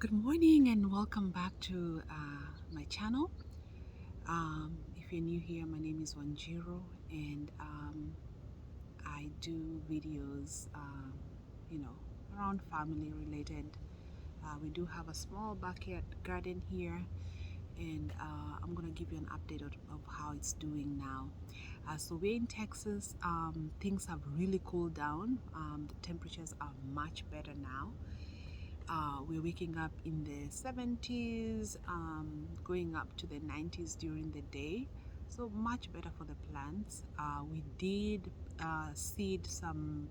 Good morning and welcome back to my channel. If you're new here, my name is Wanjiro and I do videos, around family related. We do have a small backyard garden here, and I'm gonna give you an update of how it's doing now. So we're in Texas. Things have really cooled down. The temperatures are much better now. We're waking up in the 70s, going up to the 90s during the day, so much better for the plants. We did seed some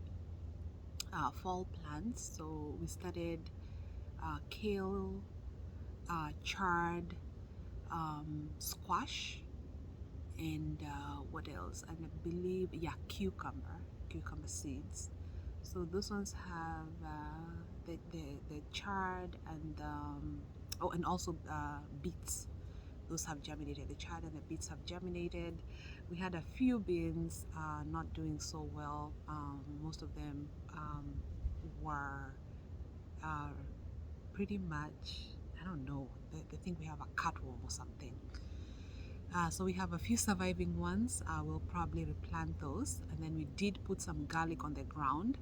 fall plants, so we started kale, chard, squash, and what else? And I believe, yeah, cucumber seeds. So those ones have the chard and and also beets. Those have germinated. The chard and the beets have germinated. We had a few beans not doing so well. Most of them were pretty much, I don't know, they think we have a cutworm or something. So we have a few surviving ones. We'll probably replant those. And then we did put some garlic on the ground.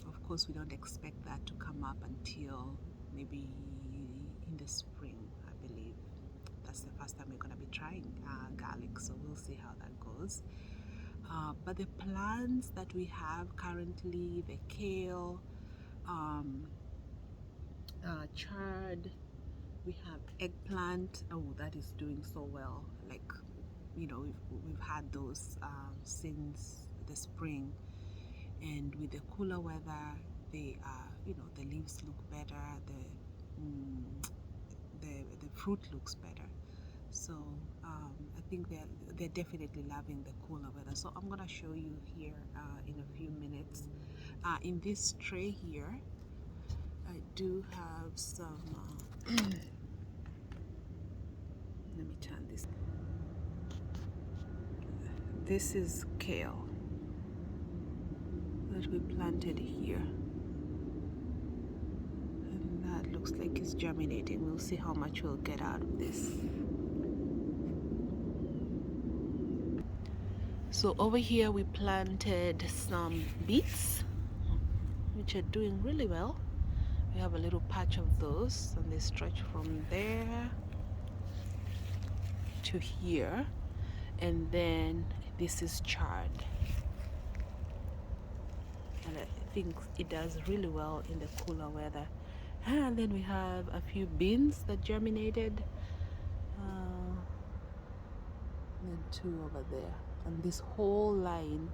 Of course, we don't expect that to come up until maybe in the spring, I believe. That's the first time we're going to be trying garlic, so we'll see how that goes. But the plants that we have currently, the kale, chard, we have eggplant. Oh, that is doing so well. Like, we've had those since the spring, and with the cooler weather, they the leaves look better, the fruit looks better. So I think they're definitely loving the cooler weather. So I'm gonna show you here in a few minutes. In this tray here, I do have some let me turn this. This is kale that we planted here, and that looks like it's germinating. We'll see how much we'll get out of this. So over here we planted some beets, which are doing really well. We have a little patch of those, and they stretch from there to here. And then this is chard, and I think it does really well in the cooler weather. And then we have a few beans that germinated, and then two over there, and this whole line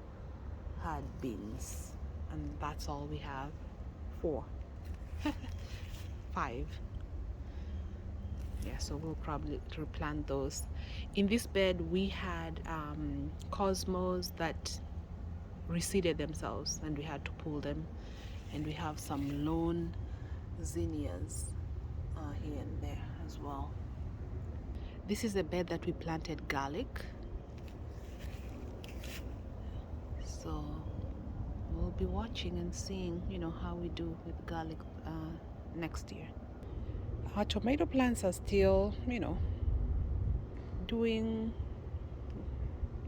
had beans, and that's all we have. 4 5. Yeah, so we'll probably replant those. In this bed we had cosmos that reseeded themselves, and we had to pull them, and we have some lone zinnias here and there as well. This is a bed that we planted garlic, so we'll be watching and seeing how we do with garlic next year. Our tomato plants are still doing,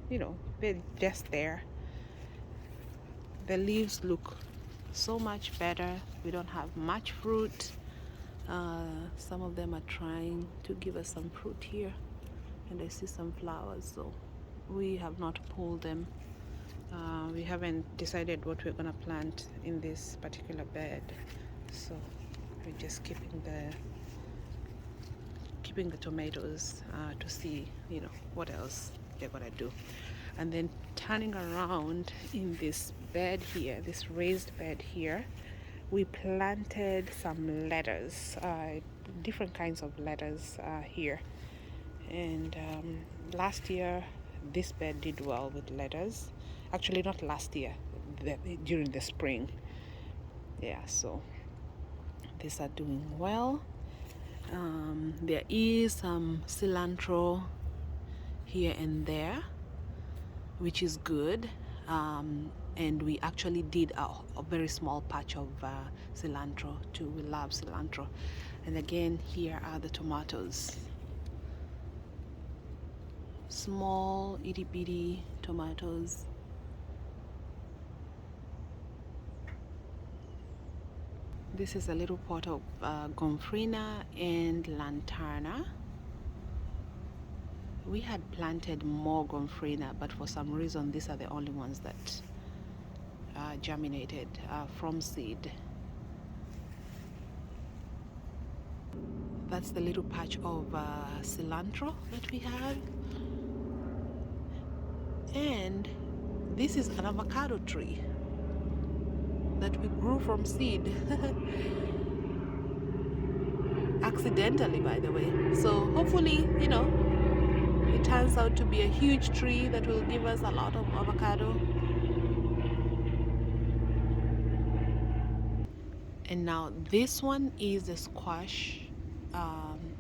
they're just there. The leaves look so much better. We don't have much fruit. Some of them are trying to give us some fruit here, and I see some flowers, so we have not pulled them. We haven't decided what we're gonna plant in this particular bed, so we're just keeping the tomatoes to see what else they're gonna do. And then turning around in this bed here, this raised bed here, we planted some lettuce, different kinds of lettuce here. And last year this bed did well with lettuce. Actually, not last year, during the spring. Yeah, so these are doing well. There is some cilantro here and there, which is good. and we actually did a very small patch of cilantro too. We love cilantro. And again, here are the tomatoes. Small itty bitty tomatoes. This is a little pot of gomphrena and lantana. We had planted more gomphrena, but for some reason these are the only ones that germinated from seed. That's the little patch of cilantro that we have. And this is an avocado tree that we grew from seed. Accidentally, by the way. So hopefully, it turns out to be a huge tree that will give us a lot of avocado. And now this one is a squash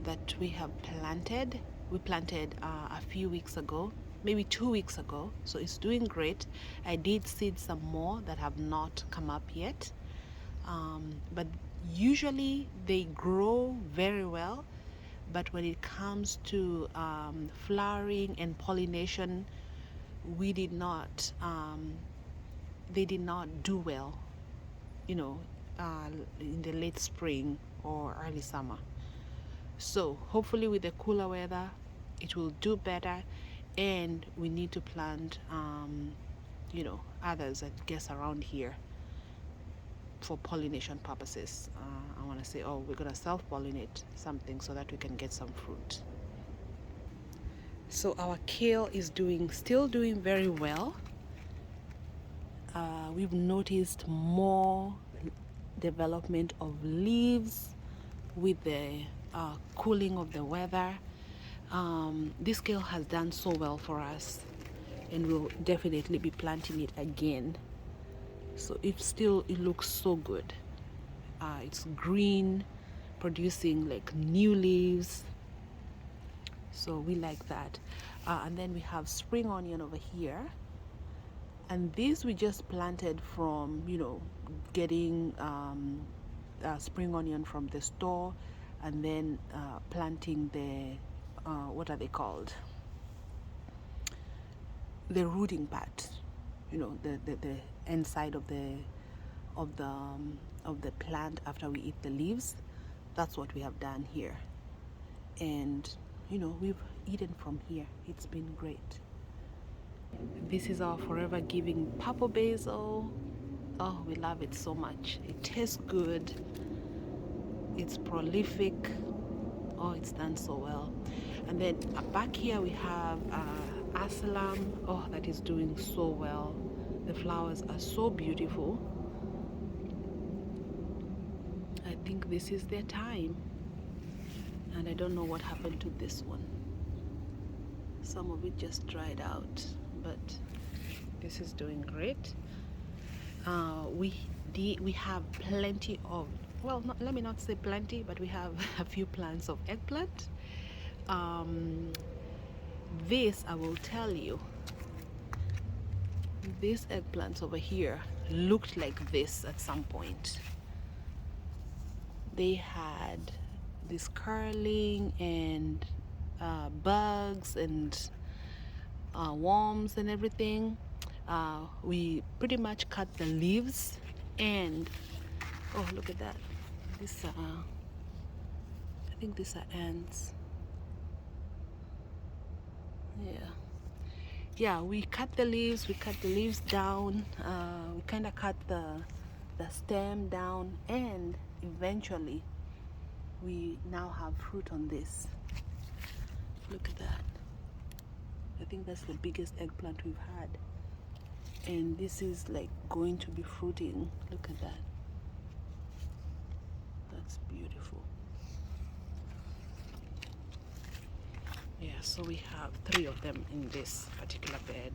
that we have planted. We planted a few weeks ago, maybe 2 weeks ago. So it's doing great. I did seed some more that have not come up yet. But usually they grow very well. But when it comes to flowering and pollination, we did not, they did not do well, in the late spring or early summer. So hopefully with the cooler weather, it will do better, and we need to plant, others, I guess, around here for pollination purposes. I want to say, we're going to self-pollinate something so that we can get some fruit. So our kale is still doing very well. We've noticed more development of leaves with the cooling of the weather. This kale has done so well for us, and we'll definitely be planting it again. So it looks so good. It's green, producing like new leaves. So we like that. And then we have spring onion over here. And this we just planted from, getting spring onion from the store, and then planting the, what are they called? The rooting part, the inside of the plant after we eat the leaves. That's what we have done here. And, we've eaten from here. It's been great. This is our Forever Giving purple basil. Oh, we love it so much. It tastes good. It's prolific. Oh, it's done so well. And then back here we have Assalam. Oh, that is doing so well. The flowers are so beautiful. I think this is their time. And I don't know what happened to this one. Some of it just dried out, but this is doing great. We have plenty of, well, let me not say plenty, but we have a few plants of eggplant. This, I will tell you, these eggplants over here looked like this at some point. They had this curling and bugs and worms and everything. We pretty much cut the leaves, and oh, look at that. This I think these are ants. Yeah, we cut the leaves down. We kind of cut the stem down, and eventually we now have fruit on this. Look at that. I think that's the biggest eggplant we've had, and this is like going to be fruiting. Look at that. That's beautiful. Yeah, so we have 3 of them in this particular bed,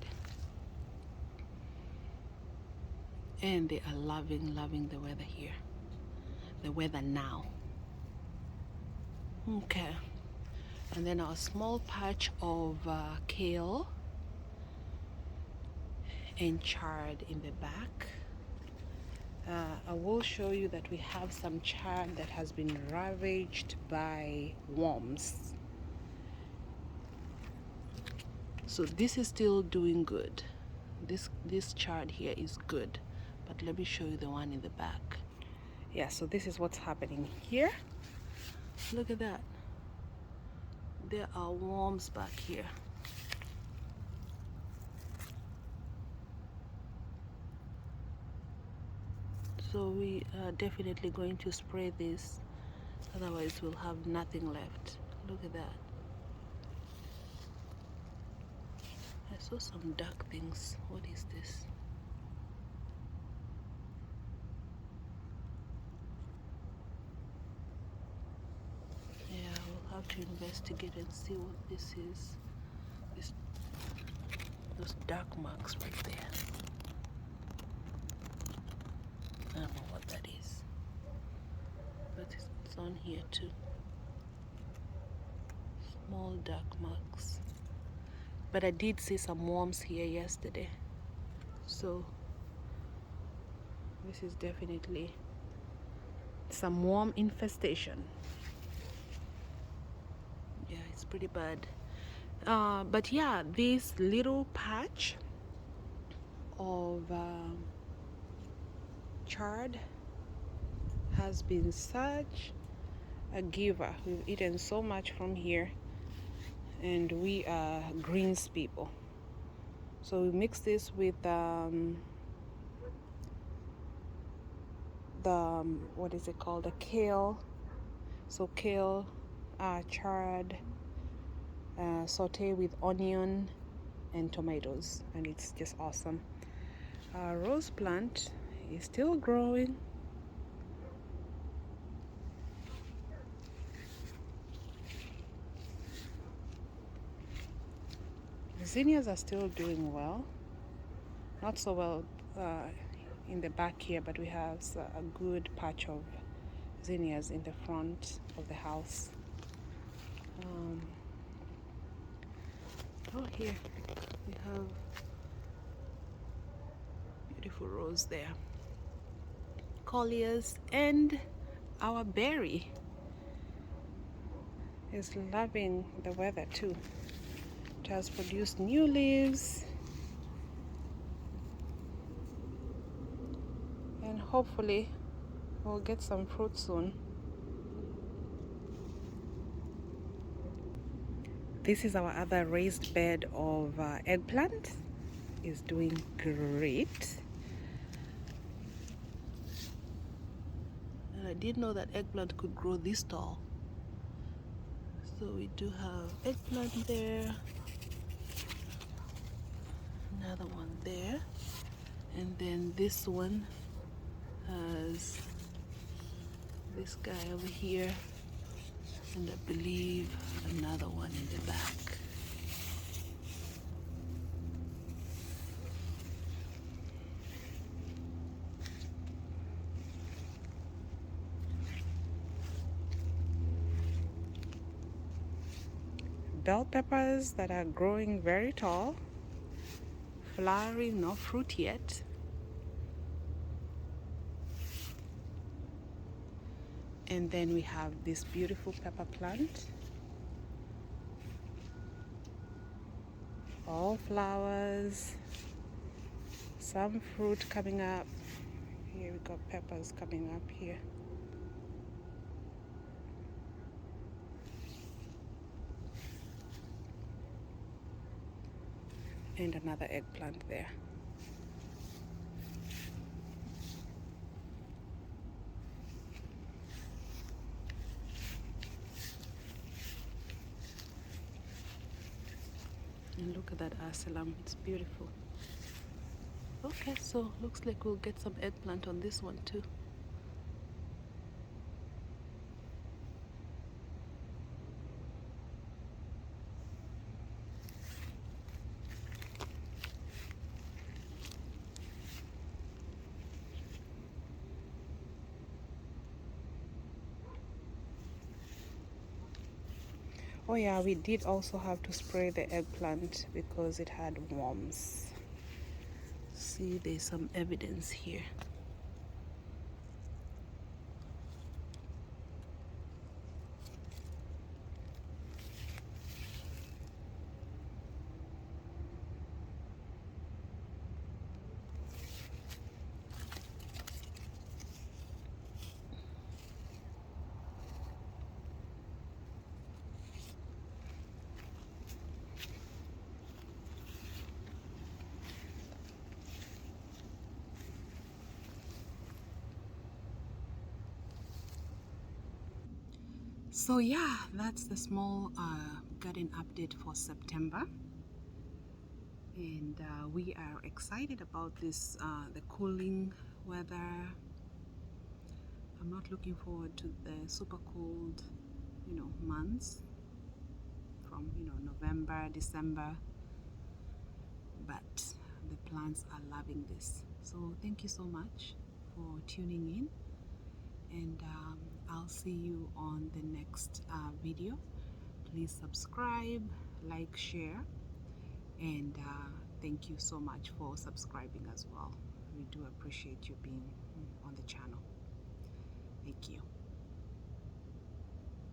and they are loving the weather here, the weather now. Okay, and then our small patch of kale, and chard in the back. I will show you that we have some chard that has been ravaged by worms. So this is still doing good. This chard here is good, but let me show you the one in the back. Yeah, so this is what's happening here. Look at that. There are worms back here. So we are definitely going to spray this, otherwise we'll have nothing left. Look at that. I saw some dark things. What is this? Yeah, we'll have to investigate and see what this is. Those dark marks right there. I don't know what that is, but it's on here too. Small dark marks. But I did see some worms here yesterday, so this is definitely some worm infestation. Yeah, it's pretty bad. But yeah, this little patch of chard has been such a giver. We've eaten so much from here, and we are greens people, so we mix this with the what is it called, the kale. So kale, chard, saute with onion and tomatoes, and it's just awesome. Our rose plant is still growing. The zinnias are still doing well. Not so well in the back here, but we have a good patch of zinnias in the front of the house. Oh, here we have beautiful rose there. Colliers, and our berry is loving the weather too. It has produced new leaves, and hopefully we'll get some fruit soon. This is our other raised bed of eggplant. It's doing great. And I didn't know that eggplant could grow this tall. So we do have eggplant there, another one there, and then this one has this guy over here, and I believe another one in the back. Bell peppers that are growing very tall, flowering, no fruit yet. And then we have this beautiful pepper plant, all flowers, some fruit coming up. Here we got peppers coming up here. And another eggplant there. And look at that asylum, it's beautiful. Okay, so looks like we'll get some eggplant on this one too. Oh yeah, we did also have to spray the eggplant because it had worms. see there's some evidence here. So yeah, that's the small garden update for September, and we are excited about this the cooling weather. I'm not looking forward to the super cold, months from November, December, but the plants are loving this. So thank you so much for tuning in, and I'll see you on the next video. Please subscribe, like, share, and thank you so much for subscribing as well. We do appreciate you being on the channel. Thank you.